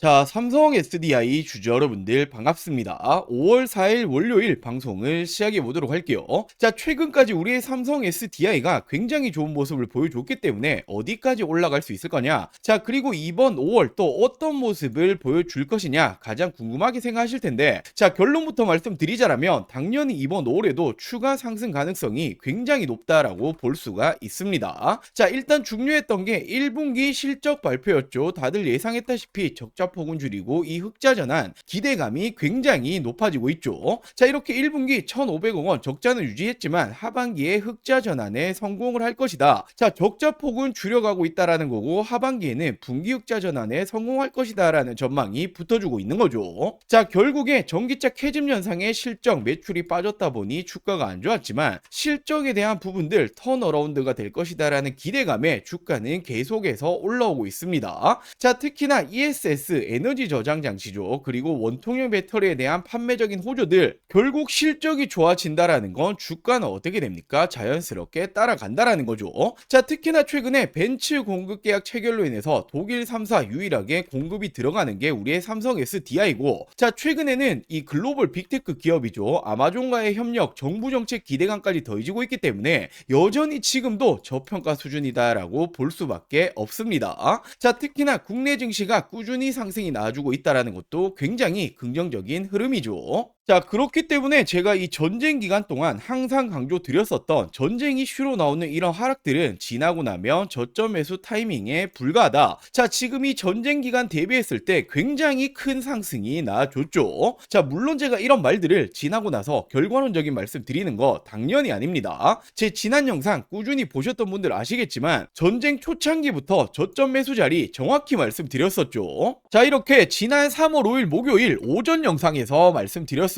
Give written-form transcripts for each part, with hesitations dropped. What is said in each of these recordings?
자, 삼성 SDI 주주 여러분들 반갑습니다. 5월 4일 월요일 방송을 시작해 보도록 할게요. 자, 최근까지 우리의 삼성 SDI가 굉장히 좋은 모습을 보여줬기 때문에 어디까지 올라갈 수 있을 거냐? 자, 그리고 이번 5월 또 어떤 모습을 보여줄 것이냐? 가장 궁금하게 생각하실 텐데, 자, 결론부터 말씀드리자면 당연히 이번 5월에도 추가 상승 가능성이 굉장히 높다라고 볼 수가 있습니다. 자, 일단 중요했던 게 1분기 실적 발표였죠. 다들 예상했다시피 적자 폭은 줄이고 이 흑자 전환 기대감이 굉장히 높아지고 있죠. 자, 이렇게 1분기 1,500억 원 적자는 유지했지만 하반기에 흑자 전환에 성공을 할 것이다. 자, 적자 폭은 줄여가고 있다라는 거고 하반기에는 분기 흑자 전환에 성공할 것이다라는 전망이 붙어주고 있는 거죠. 자, 결국에 전기차 캐즘 현상의 실적 매출이 빠졌다 보니 주가가 안 좋았지만 실적에 대한 부분들 턴어라운드가 될 것이다라는 기대감에 주가는 계속해서 올라오고 있습니다. 자, 특히나 ESS 에너지 저장 장치죠. 그리고 원통형 배터리에 대한 판매적인 호조들 결국 실적이 좋아진다라는 건 주가는 어떻게 됩니까? 자연스럽게 따라간다라는 거죠. 자, 특히나 최근에 벤츠 공급 계약 체결로 인해서 독일 3사 유일하게 공급이 들어가는 게 우리의 삼성 SDI고, 자, 최근에는 이 글로벌 빅테크 기업이죠. 아마존과의 협력, 정부 정책 기대감까지 더해지고 있기 때문에 여전히 지금도 저평가 수준이다라고 볼 수밖에 없습니다. 자, 특히나 국내 증시가 꾸준히 상승이 나와주고 있다는 것도 굉장히 긍정적인 흐름이죠. 자, 그렇기 때문에 제가 이 전쟁 기간 동안 항상 강조드렸었던 전쟁 이슈로 나오는 이런 하락들은 지나고 나면 저점 매수 타이밍에 불과하다. 자, 지금 이 전쟁 기간 대비했을 때 굉장히 큰 상승이 나와줬죠. 자, 물론 제가 이런 말들을 지나고 나서 결과론적인 말씀 드리는 거 당연히 아닙니다. 제 지난 영상 꾸준히 보셨던 분들 아시겠지만 전쟁 초창기부터 저점 매수 자리 정확히 말씀드렸었죠. 자, 이렇게 지난 3월 5일 목요일 오전 영상에서 말씀드렸습니다.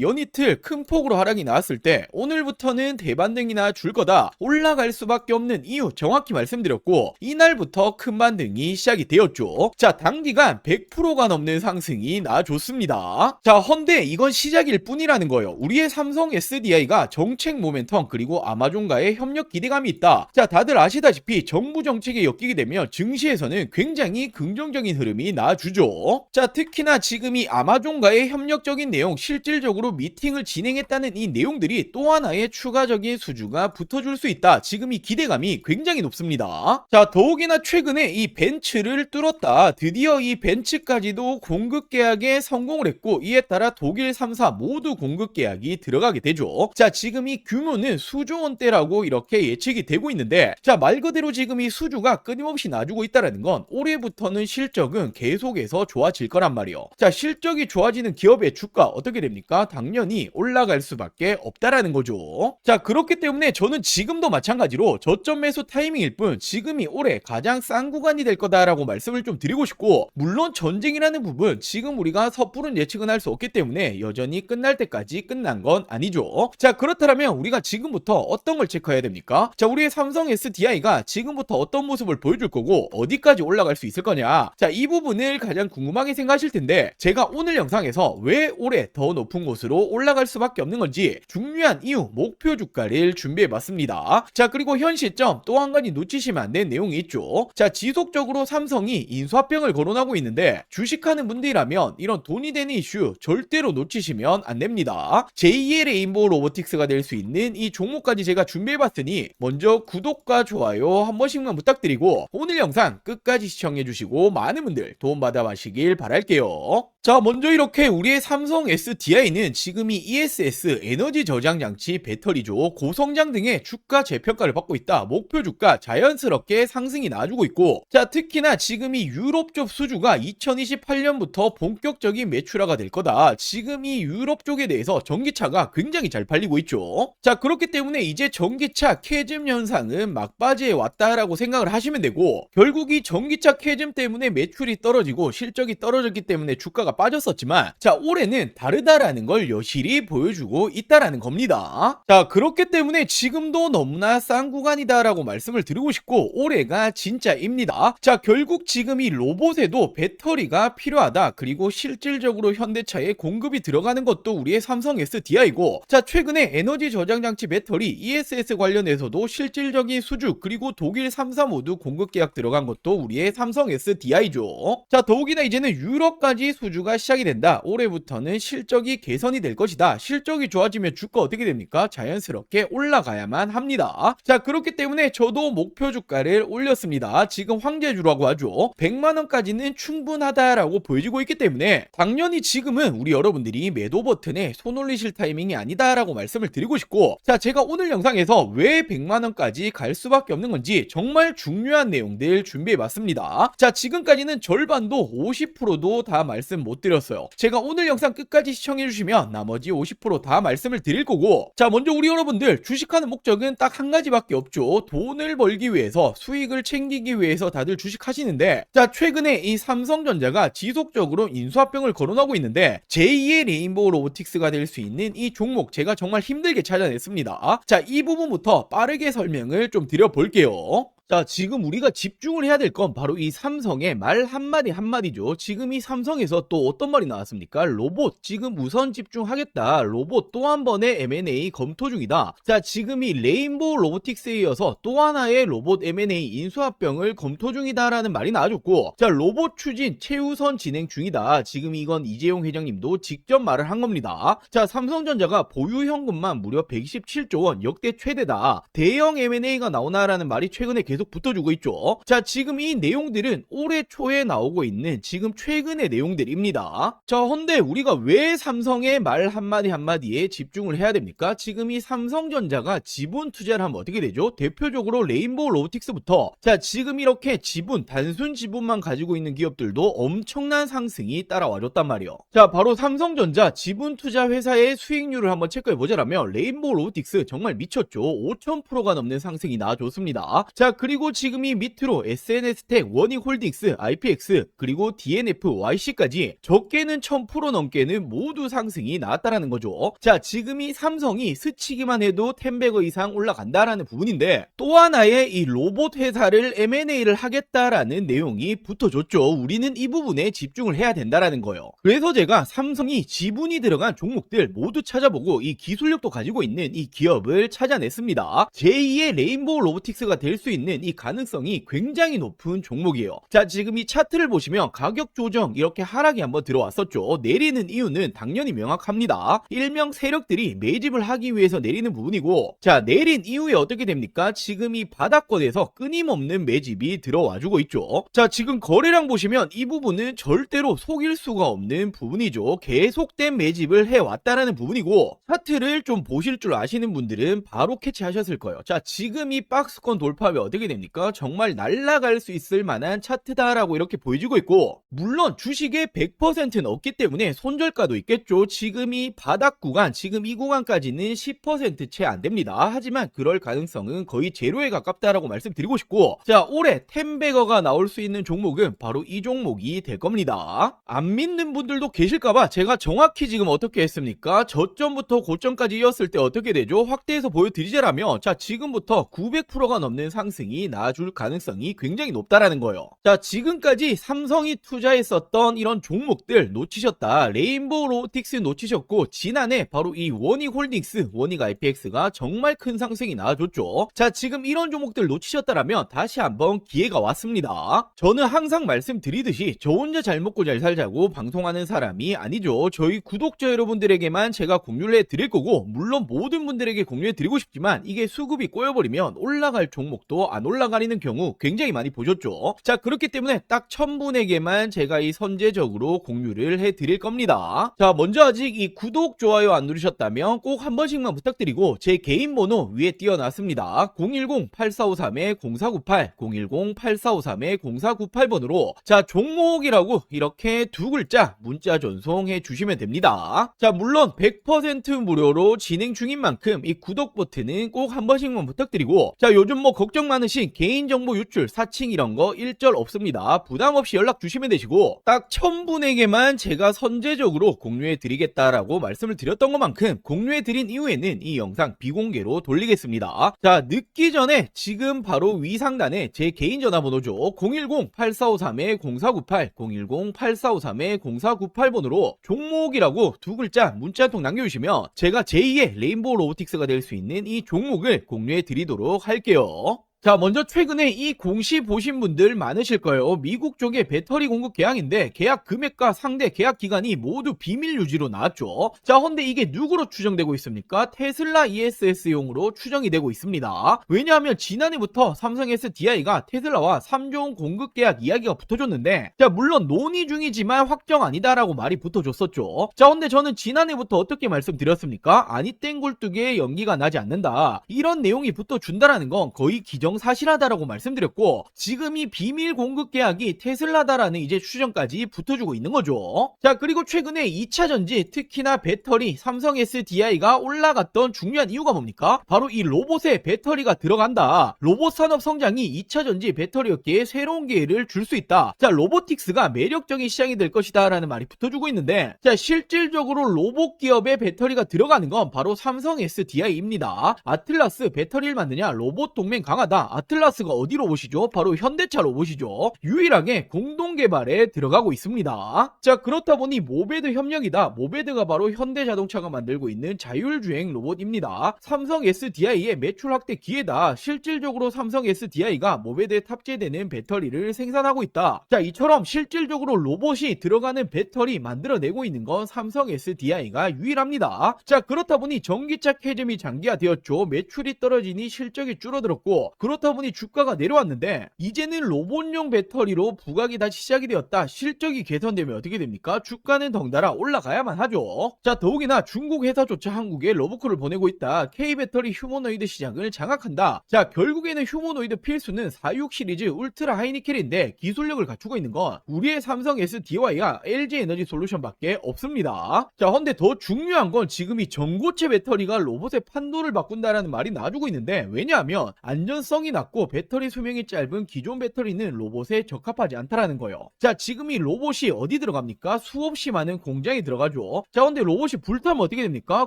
연이틀 큰 폭으로 하락이 나왔을 때 오늘부터는 대반등이나 줄 거다, 올라갈 수밖에 없는 이유 정확히 말씀드렸고 이날부터 큰 반등이 시작이 되었죠. 자, 단기간 100%가 넘는 상승이 나와줬습니다. 자, 헌데 이건 시작일 뿐이라는 거예요. 우리의 삼성 SDI가 정책 모멘텀 그리고 아마존과의 협력 기대감이 있다. 자, 다들 아시다시피 정부 정책에 엮이게 되면 증시에서는 굉장히 긍정적인 흐름이 나와주죠. 자, 특히나 지금 이 아마존과의 협력적인 내용, 실질적으로 미팅을 진행했다는 이 내용들이 또 하나의 추가적인 수주가 붙어줄 수 있다. 지금 이 기대감이 굉장히 높습니다. 자, 더욱이나 최근에 이 벤츠를 뚫었다. 드디어 이 벤츠까지도 공급 계약에 성공을 했고 이에 따라 독일 3사 모두 공급 계약이 들어가게 되죠. 자, 지금 이 규모는 수조 원대라고 이렇게 예측이 되고 있는데, 자, 말 그대로 지금 이 수주가 끊임없이 나주고 있다는 건 올해부터는 실적은 계속해서 좋아질 거란 말이에요. 자, 실적이 좋아지는 기업의 주가 어떻게 됩니까? 당연히 올라갈 수밖에 없다라는 거죠. 자, 그렇기 때문에 저는 지금도 마찬가지로 저점 매수 타이밍일 뿐 지금이 올해 가장 싼 구간이 될 거다라고 말씀을 좀 드리고 싶고, 물론 전쟁이라는 부분 지금 우리가 섣부른 예측은 할 수 없기 때문에 여전히 끝날 때까지 끝난 건 아니죠. 자, 그렇다면 우리가 지금부터 어떤 걸 체크해야 됩니까? 자, 우리의 삼성 SDI가 지금부터 어떤 모습을 보여줄 거고 어디까지 올라갈 수 있을 거냐? 자, 이 부분을 가장 궁금하게 생각하실 텐데 제가 오늘 영상에서 왜 올해 더 높은 곳으로 올라갈 수밖에 없는 건지 중요한 이유, 목표 주가를 준비해봤습니다. 자, 그리고 현 시점 또 한 가지 놓치시면 안 되는 내용이 있죠. 자, 지속적으로 삼성이 인수합병을 거론하고 있는데 주식하는 분들이라면 이런 돈이 되는 이슈 절대로 놓치시면 안 됩니다. 제2의 레인보우 로보틱스가 될 수 있는 이 종목까지 제가 준비해봤으니 먼저 구독과 좋아요 한 번씩만 부탁드리고 오늘 영상 끝까지 시청해주시고 많은 분들 도움받아 가시길 바랄게요. 자, 먼저 이렇게 우리의 삼성 SDI는 지금 이 ESS 에너지 저장 장치 배터리죠. 고성장 등의 주가 재평가를 받고 있다. 목표 주가 자연스럽게 상승이 나와주고 있고, 자, 특히나 지금 이 유럽 쪽 수주가 2028년부터 본격적인 매출화가 될 거다. 지금 이 유럽 쪽에 대해서 전기차가 굉장히 잘 팔리고 있죠. 자, 그렇기 때문에 이제 전기차 캐즘 현상은 막바지에 왔다라고 생각을 하시면 되고, 결국 이 전기차 캐즘 때문에 매출이 떨어지고 실적이 떨어졌기 때문에 주가가 주가가 빠졌었지만 자 올해는 다르다라는 걸 여실히 보여주고 있다라는 겁니다. 자 그렇기 때문에 지금도 너무나 싼 구간이다라고 말씀을 드리고 싶고 올해가 진짜입니다. 자 결국 지금 이 로봇에도 배터리가 필요하다. 그리고 실질적으로 현대차에 공급이 들어가는 것도 우리의 삼성 SDI고 자 최근에 에너지 저장 장치 배터리 ESS 관련해서도 실질적인 수주 그리고 독일 3사 모두 공급 계약 들어간 것도 우리의 삼성 SDI죠. 자 더욱이나 이제는 유럽까지 수주가 시작이 된다. 올해부터는 실적이 개선이 될 것이다. 실적이 좋아지면 주가 어떻게 됩니까? 자연스럽게 올라가야만 합니다. 자 그렇기 때문에 저도 목표 주가를 올렸습니다. 지금 황제주라고 하죠. 100만원까지는 충분하다라고 보여지고 있기 때문에 당연히 지금은 우리 여러분들이 매도 버튼에 손 올리실 타이밍이 아니다라고 말씀을 드리고 싶고 자 제가 오늘 영상에서 왜 100만원까지 갈 수밖에 없는 건지 정말 중요한 내용들 준비해봤습니다. 자 지금까지는 절반도 50%도 다 말씀 못 드렸어요. 제가 오늘 영상 끝까지 시청해주시면 나머지 50%다 말씀을 드릴 거고 자 먼저 우리 여러분들 주식하는 목적은 딱 한 가지밖에 없죠. 돈을 벌기 위해서 수익을 챙기기 위해서 다들 주식하시는데 자 최근에 이 삼성전자가 지속적으로 인수합병을 거론하고 있는데 제2의 레인보우 로보틱스가 될 수 있는 이 종목 제가 정말 힘들게 찾아냈습니다. 자 이 부분부터 빠르게 설명을 좀 드려볼게요. 자 지금 우리가 집중을 해야 될 건 바로 이 삼성의 말 한마디 한마디죠. 지금 이 삼성에서 또 어떤 말이 나왔습니까? 로봇 지금 우선 집중하겠다. 로봇 또 한 번의 M&A 검토 중이다. 자 지금 이 레인보우 로보틱스에 이어서 또 하나의 로봇 M&A 인수합병을 검토 중이다라는 말이 나와줬고 자 로봇 추진 최우선 진행 중이다. 지금 이건 이재용 회장님도 직접 말을 한 겁니다. 자 삼성전자가 보유 현금만 무려 127조 원 역대 최대다. 대형 M&A가 나오나라는 말이 최근에 계속 붙어주고 있죠. 자 지금 이 내용들은 올해 초에 나오고 있는 지금 최근의 내용들입니다. 자 헌데 우리가 왜 삼성의 말 한마디 한마디에 집중을 해야 됩니까? 지금 이 삼성전자가 지분 투자를 하면 어떻게 되죠? 대표적으로 레인보우 로보틱스부터 자 지금 이렇게 지분 단순 지분만 가지고 있는 기업들도 엄청난 상승이 따라와줬단 말이에요. 자 바로 삼성전자 지분 투자 회사의 수익률을 한번 체크해보자라면 레인보우 로보틱스 정말 미쳤죠. 5000%가 넘는 상승이 나와줬습니다. 자 그리고 지금 이 밑으로 SNS텍, 원익홀딩스, IPX 그리고 DNF, YC까지 적게는 1000% 넘게는 모두 상승이 나왔다라는 거죠. 자 지금 이 삼성이 스치기만 해도 10배거 이상 올라간다라는 부분인데 또 하나의 이 로봇 회사를 M&A를 하겠다라는 내용이 붙어줬죠. 우리는 이 부분에 집중을 해야 된다라는 거예요. 그래서 제가 삼성이 지분이 들어간 종목들 모두 찾아보고 이 기술력도 가지고 있는 이 기업을 찾아냈습니다. 제2의 레인보우 로보틱스가 될 수 있는 이 가능성이 굉장히 높은 종목이에요. 자 지금 이 차트를 보시면 가격 조정 이렇게 하락이 한번 들어왔었죠. 내리는 이유는 당연히 명확합니다. 일명 세력들이 매집을 하기 위해서 내리는 부분이고 자 내린 이후에 어떻게 됩니까? 지금 이 바닥권에서 끊임없는 매집이 들어와주고 있죠. 자 지금 거래량 보시면 이 부분은 절대로 속일 수가 없는 부분이죠. 계속된 매집을 해왔다라는 부분이고 차트를 좀 보실 줄 아시는 분들은 바로 캐치하셨을 거예요. 자 지금 이 박스권 돌파하면 어떻게 됩니까? 정말 날아갈 수 있을 만한 차트다라고 이렇게 보여지고 있고 물론 주식의 100%는 없기 때문에 손절가도 있겠죠. 지금 이 바닥 구간 지금 이 구간까지는 10% 채 안됩니다. 하지만 그럴 가능성은 거의 제로에 가깝다라고 말씀드리고 싶고 자 올해 10배거가 나올 수 있는 종목은 바로 이 종목이 될 겁니다. 안 믿는 분들도 계실까봐 제가 정확히 지금 어떻게 했습니까? 저점부터 고점까지 이었을 때 어떻게 되죠? 확대해서 보여드리자라면 자 지금부터 900%가 넘는 상승이 나와줄 가능성이 굉장히 높다라는 거예요. 자 지금까지 삼성이 투자했었던 이런 종목들 놓치셨다. 레인보우 로보틱스 놓치셨고 지난해 바로 이 원익홀딩스, 원익 IPX가 정말 큰 상승이 나와줬죠. 자 지금 이런 종목들 놓치셨다라면 다시 한번 기회가 왔습니다. 저는 항상 말씀드리듯이 저 혼자 잘 먹고 잘 살자고 방송하는 사람이 아니죠. 저희 구독자 여러분들에게만 제가 공유를 해드릴 거고 물론 모든 분들에게 공유해드리고 싶지만 이게 수급이 꼬여버리면 올라갈 종목도 안 올라가리는 경우 굉장히 많이 보셨죠. 자 그렇기 때문에 딱 1000분에게만 제가 이 선제적으로 공유를 해드릴 겁니다. 자 먼저 아직 이 구독, 좋아요 안 누르셨다면 꼭 한 번씩만 부탁드리고 제 개인 번호 위에 띄워놨습니다. 010-8453-0498 010-8453-0498번으로 자 종목이라고 이렇게 두 글자 문자 전송해 주시면 됩니다. 자 물론 100% 무료로 진행 중인 만큼 이 구독 버튼은 꼭 한 번씩만 부탁드리고 자 요즘 뭐 걱정 많으신 어르신 개인정보 유출, 사칭 이런 거 일절 없습니다. 부담 없이 연락 주시면 되시고 딱 1000분에게만 제가 선제적으로 공유해 드리겠다라고 말씀을 드렸던 것만큼 공유해 드린 이후에는 이 영상 비공개로 돌리겠습니다. 자, 늦기 전에 지금 바로 위 상단에 제 개인 전화번호죠. 010-8453-0498 010-8453-0498번으로 종목이라고 두 글자 문자 한 통 남겨주시면 제가 제2의 레인보우 로보틱스가 될 수 있는 이 종목을 공유해 드리도록 할게요. 자, 먼저 최근에 이 공시 보신 분들 많으실 거예요. 미국 쪽의 배터리 공급 계약인데 계약 금액과 상대 계약 기간이 모두 비밀 유지로 나왔죠. 자, 근데 이게 누구로 추정되고 있습니까? 테슬라 ESS용으로 추정이 되고 있습니다. 왜냐하면 지난해부터 삼성 SDI가 테슬라와 3조 원 공급 계약 이야기가 붙어줬는데, 자, 물론 논의 중이지만 확정 아니다라고 말이 붙어줬었죠. 자, 근데 저는 지난해부터 어떻게 말씀드렸습니까? 아니 땡굴뚝에 연기가 나지 않는다, 이런 내용이 붙어준다라는 건 거의 기정사실하다라고 말씀드렸고, 지금 이 비밀 공급 계약이 테슬라다라는 이제 추정까지 붙어주고 있는 거죠. 자, 그리고 최근에 2차전지, 특히나 배터리, 삼성 SDI가 올라갔던 중요한 이유가 뭡니까? 바로 이 로봇에 배터리가 들어간다. 로봇 산업 성장이 2차전지 배터리 업계에 새로운 기회를 줄 수 있다. 자, 로보틱스가 매력적인 시장이 될 것이다 라는 말이 붙어주고 있는데, 자, 실질적으로 로봇 기업에 배터리가 들어가는 건 바로 삼성 SDI입니다. 아틀라스 배터리를 만드냐? 로봇 동맹 강하다. 아틀라스가 어디 로봇이죠? 바로 현대차 로봇이죠. 유일하게 공동 개발에 들어가고 있습니다. 자, 그렇다 보니 모베드 협력이다. 모베드가 바로 현대자동차가 만들고 있는 자율주행 로봇입니다. 삼성 SDI의 매출 확대 기회다. 실질적으로 삼성 SDI가 모베드에 탑재되는 배터리를 생산하고 있다. 자, 이처럼 실질적으로 로봇이 들어가는 배터리 만들어내고 있는 건 삼성 SDI가 유일합니다. 자, 그렇다 보니 전기차 캐즘이 장기화되었죠. 매출이 떨어지니 실적이 줄어들었고, 그렇다 보니 주가가 내려왔는데, 이제는 로봇용 배터리로 부각이 다시 시작이 되었다. 실적이 개선되면 어떻게 됩니까? 주가는 덩달아 올라가야만 하죠. 자, 더욱이나 중국 회사조차 한국에 러브콜을 보내고 있다. K배터리 휴머노이드 시장을 장악한다. 자, 결국에는 휴머노이드 필수는 46 시리즈 울트라 하이니켈인데 기술력을 갖추고 있는 건 우리의 삼성 SDI와 LG에너지 솔루션밖에 없습니다. 자, 근데 더 중요한 건 지금 이 전고체 배터리가 로봇의 판도를 바꾼다라는 말이 나와주고 있는데, 왜냐하면 안전성이 낮고 배터리 수명이 짧은 기존 배터리는 로봇에 적합하지 않다라는 거예요. 자, 지금 이 로봇이 어디 들어갑니까? 수없이 많은 공장에 들어가죠. 자, 근데 로봇이 불타면 어떻게 됩니까?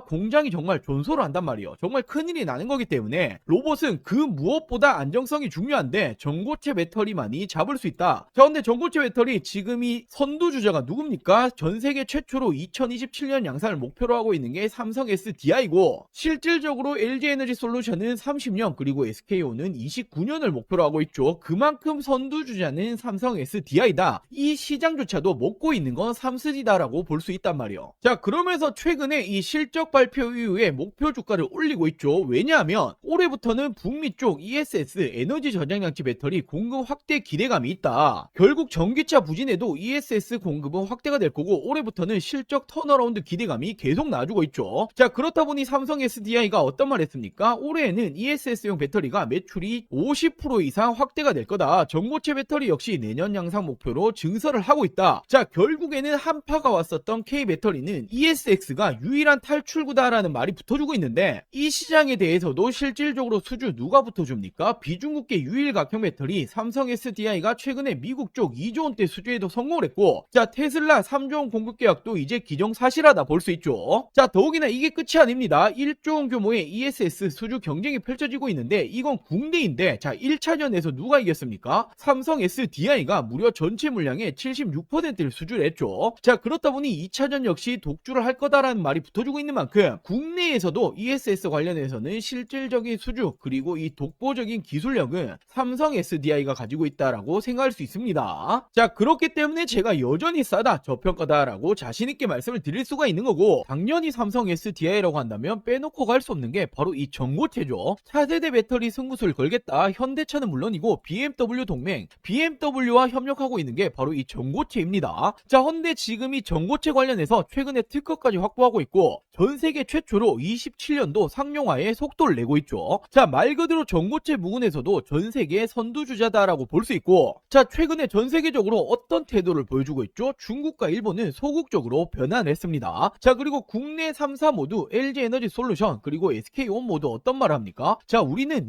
공장이 정말 존소를 한단 말이에요. 정말 큰일이 나는 거기 때문에 로봇은 그 무엇보다 안정성이 중요한데 전고체 배터리만이 잡을 수 있다. 자, 근데 전고체 배터리 지금 이 선두주자가 누굽니까? 전 세계 최초로 2027년 양산을 목표로 하고 있는 게 삼성 SDI고, 실질적으로 LG에너지 솔루션은 30년, 그리고 SK온은 29년을 목표로 하고 있죠. 그만큼 선두주자는 삼성 SDI다. 이 시장조차도 먹고 있는 건 삼스디다라고 볼 수 있단 말이에요. 자, 그러면서 최근에 이 실적 발표 이후에 목표 주가를 올리고 있죠. 왜냐하면 올해부터는 북미 쪽 ESS 에너지 저장장치 배터리 공급 확대 기대감이 있다. 결국 전기차 부진에도 ESS 공급은 확대가 될 거고, 올해부터는 실적 턴어라운드 기대감이 계속 나와주고 있죠. 자, 그렇다 보니 삼성 SDI가 어떤 말 했습니까? 올해에는 ESS용 배터리가 매출이 50% 이상 확대가 될 거다. 전고체 배터리 역시 내년 양상 목표로 증설을 하고 있다. 자, 결국에는 한파가 왔었던 K배터리는 ESX가 유일한 탈출구다라는 말이 붙어주고 있는데, 이 시장에 대해서도 실질적으로 수주 누가 붙어줍니까? 비중국계 유일 각형 배터리 삼성 SDI가 최근에 미국 쪽 2조 원대 수주에도 성공을 했고, 자, 테슬라 3조 원 공급 계약도 이제 기정사실하다 볼 수 있죠. 자, 더욱이나 이게 끝이 아닙니다. 1조 원 규모의 ESS 수주 경쟁이 펼쳐지고 있는데, 이건 국내인데, 자, 1차전에서 누가 이겼습니까? 삼성 SDI가 무려 전체 물량의 76%를 수주를 했죠. 자, 그렇다 보니 2차전 역시 독주를 할 거다라는 말이 붙어주고 있는 만큼 국내에서도 ESS 관련해서는 실질적인 수주, 그리고 이 독보적인 기술력은 삼성 SDI가 가지고 있다라고 생각할 수 있습니다. 자, 그렇기 때문에 제가 여전히 싸다, 저평가다라고 자신있게 말씀을 드릴 수가 있는 거고, 당연히 삼성 SDI라고 한다면 빼놓고 갈 수 없는 게 바로 이 전고체죠. 차세대 배터리 승부수를 걸겠다. 현대차는 물론이고 BMW 동맹, BMW와 협력하고 있는 게 바로 이 전고체입니다. 자, 근데 지금 이 전고체 관련해서 최근에 특허까지 확보하고 있고, 전 세계 최초로 27년도 상용화에 속도를 내고 있죠. 자, 말 그대로 전고체 부분에서도 전 세계 선두주자다라고 볼 수 있고, 자, 최근에 전 세계적으로 어떤 태도를 보여주고 있죠? 중국과 일본은 소극적으로 변환을 했습니다. 자, 그리고 국내 3사 모두 LG에너지 솔루션 그리고 SK온 모두 어떤 말을 합니까? 자, 우리는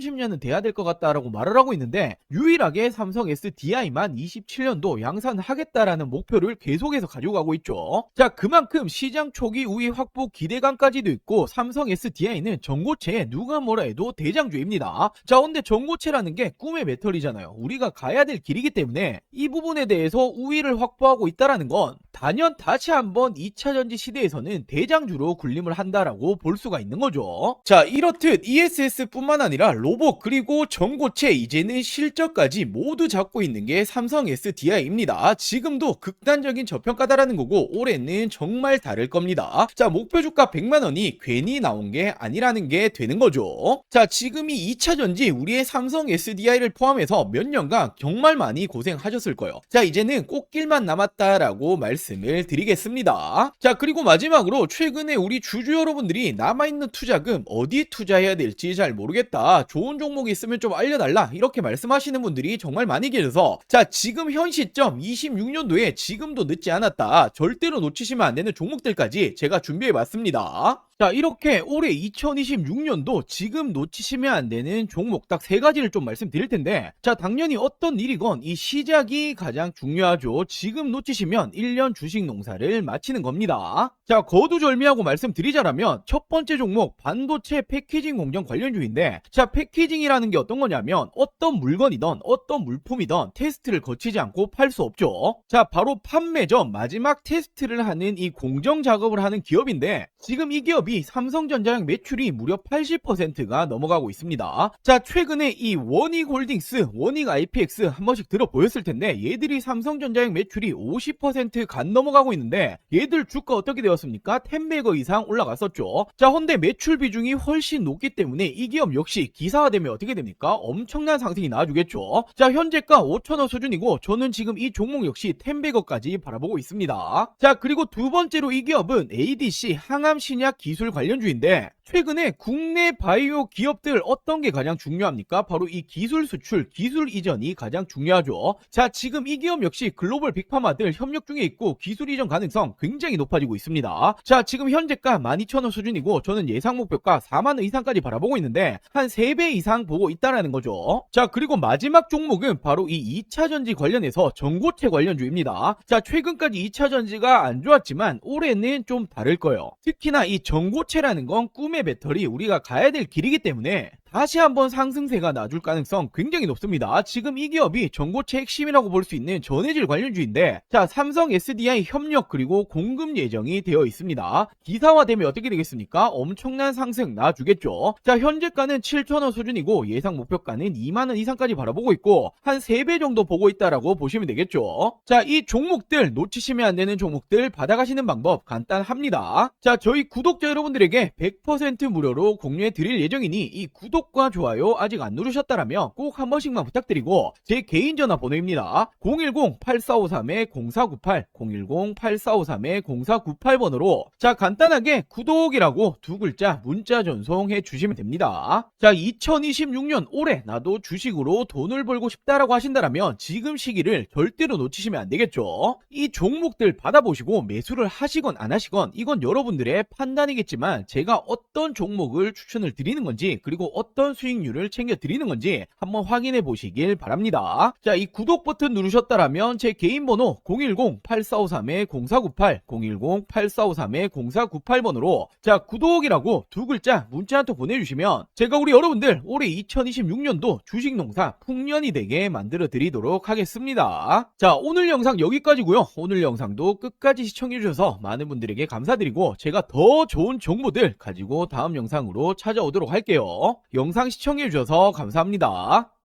30년은 돼야 될 것 같다라고 말을 하고 있는데, 유일하게 삼성 SDI만 27년도 양산하겠다라는 목표를 계속해서 가지고 가고 있죠. 자, 그만큼 시장 초기 우위 확보 기대감까지도 있고, 삼성 SDI는 전고체에 누가 뭐라 해도 대장주입니다. 자, 근데 전고체라는 게 꿈의 배터리잖아요. 우리가 가야 될 길이기 때문에 이 부분에 대해서 우위를 확보하고 있다라는 건 단연 다시 한번 2차전지 시대에서는 대장주로 군림을 한다라고 볼 수가 있는 거죠. 자, 이렇듯 ESS뿐만 아니라 로봇 그리고 전고체 이제는 실적까지 모두 잡고 있는 게 삼성 SDI입니다. 지금도 극단적인 저평가다라는 거고 올해는 정말 다를 겁니다. 자, 목표 주가 100만원이 괜히 나온 게 아니라는 게 되는 거죠. 자, 지금이 2차전지 우리의 삼성 SDI를 포함해서 몇 년간 정말 많이 고생하셨을 거예요. 자, 이제는 꽃길만 남았다라고 말씀을 드리겠습니다. 자, 그리고 마지막으로 최근에 우리 주주 여러분들이 남아있는 투자금 어디 투자해야 될지 잘 모르겠다, 좋은 종목이 있으면 좀 알려달라, 이렇게 말씀하시는 분들이 정말 많이 계셔서, 자, 지금 현 시점 26년도에 지금도 늦지 않았다, 절대로 놓치시면 안 되는 종목들까지 제가 준비해봤습니다. 자, 이렇게 올해 2026년도 지금 놓치시면 안 되는 종목 딱 3가지를 좀 말씀드릴 텐데, 자, 당연히 어떤 일이건 이 시작이 가장 중요하죠. 지금 놓치시면 1년 주식 농사를 마치는 겁니다. 자, 거두절미하고 말씀드리자라면 첫 번째 종목 반도체 패키징 공정 관련주인데, 자, 패키징이라는 게 어떤 거냐면 어떤 물건이든 어떤 물품이든 테스트를 거치지 않고 팔 수 없죠. 자, 바로 판매 전 마지막 테스트를 하는 이 공정 작업을 하는 기업인데, 지금 이 기업이 삼성전자랑 매출이 무려 80%가 넘어가고 있습니다. 자, 최근에 이 원익홀딩스, 원익 IPX 한 번씩 들어보였을 텐데, 얘들이 삼성전자랑 매출이 50% 간 넘어가고 있는데, 얘들 주가 어떻게 되었습니까? 10배거 이상 올라갔었죠. 자, 근데 매출 비중이 훨씬 높기 때문에 이 기업 역시 기사화되면 어떻게 됩니까? 엄청난 상승이 나와주겠죠. 자, 현재가 5,000원 수준이고 저는 지금 이 종목 역시 10배거까지 바라보고 있습니다. 자, 그리고 두 번째로 이 기업은 ADC 항암신약 기술 관련주인데, 최근에 국내 바이오 기업들 어떤 게 가장 중요합니까? 바로 이 기술 수출, 기술 이전이 가장 중요하죠. 자, 지금 이 기업 역시 글로벌 빅파마들 협력 중에 있고 기술 이전 가능성 굉장히 높아지고 있습니다. 자, 지금 현재가 12,000원 수준이고 저는 예상 목표가 4만원 이상까지 바라보고 있는데 한 3배 이상 보고 있다라는 거죠. 자, 그리고 마지막 종목은 바로 이 2차전지 관련해서 전고체 관련주입니다. 자, 최근까지 2차전지가 안 좋았지만 올해는 좀 다를 거예요. 특히나 이 전고체라는 건 꿈의 배터리, 우리가 가야 될 길이기 때문에 다시 한번 상승세가 나줄 가능성 굉장히 높습니다. 지금 이 기업이 전고체 핵심이라고 볼 수 있는 전해질 관련주인데, 자, 삼성 SDI 협력 그리고 공급 예정이 되어 있습니다. 기사화되면 어떻게 되겠습니까? 엄청난 상승 나주겠죠. 자, 현재가는 7,000원 수준이고 예상 목표가는 2만원 이상까지 바라보고 있고 한 3배 정도 보고 있다라고 보시면 되겠죠. 자, 이 종목들 놓치시면 안 되는 종목들 받아가시는 방법 간단합니다. 자, 저희 구독자 여러분들에게 100% 무료로 공유해 드릴 예정이니 이 구독과 좋아요 아직 안 누르셨다라면 꼭 한 번씩만 부탁드리고, 제 개인 전화번호입니다. 010-8453-0498 010-8453-0498번으로 자, 간단하게 구독이라고 두 글자 문자 전송해 주시면 됩니다. 자, 2026년 올해 나도 주식으로 돈을 벌고 싶다라고 하신다라면 지금 시기를 절대로 놓치시면 안 되겠죠. 이 종목들 받아보시고 매수를 하시건 안 하시건 이건 여러분들의 판단이겠지만, 제가 어떤 종목을 추천을 드리는 건지 그리고 어떤 수익률을 챙겨 드리는 건지 한번 확인해 보시길 바랍니다. 자, 이 구독 버튼 누르셨다라면 제 개인 번호 010-8453-0498 010-8453-0498번으로 자, 구독이라고 두 글자 문자 한 통 보내주시면 제가 우리 여러분들 올해 2026년도 주식농사 풍년이 되게 만들어 드리도록 하겠습니다. 자, 오늘 영상 여기까지고요. 오늘 영상도 끝까지 시청해 주셔서 많은 분들에게 감사드리고 제가 더 좋은 정보들 가지고 다음 영상으로 찾아오도록 할게요. 영상 시청해 주셔서 감사합니다.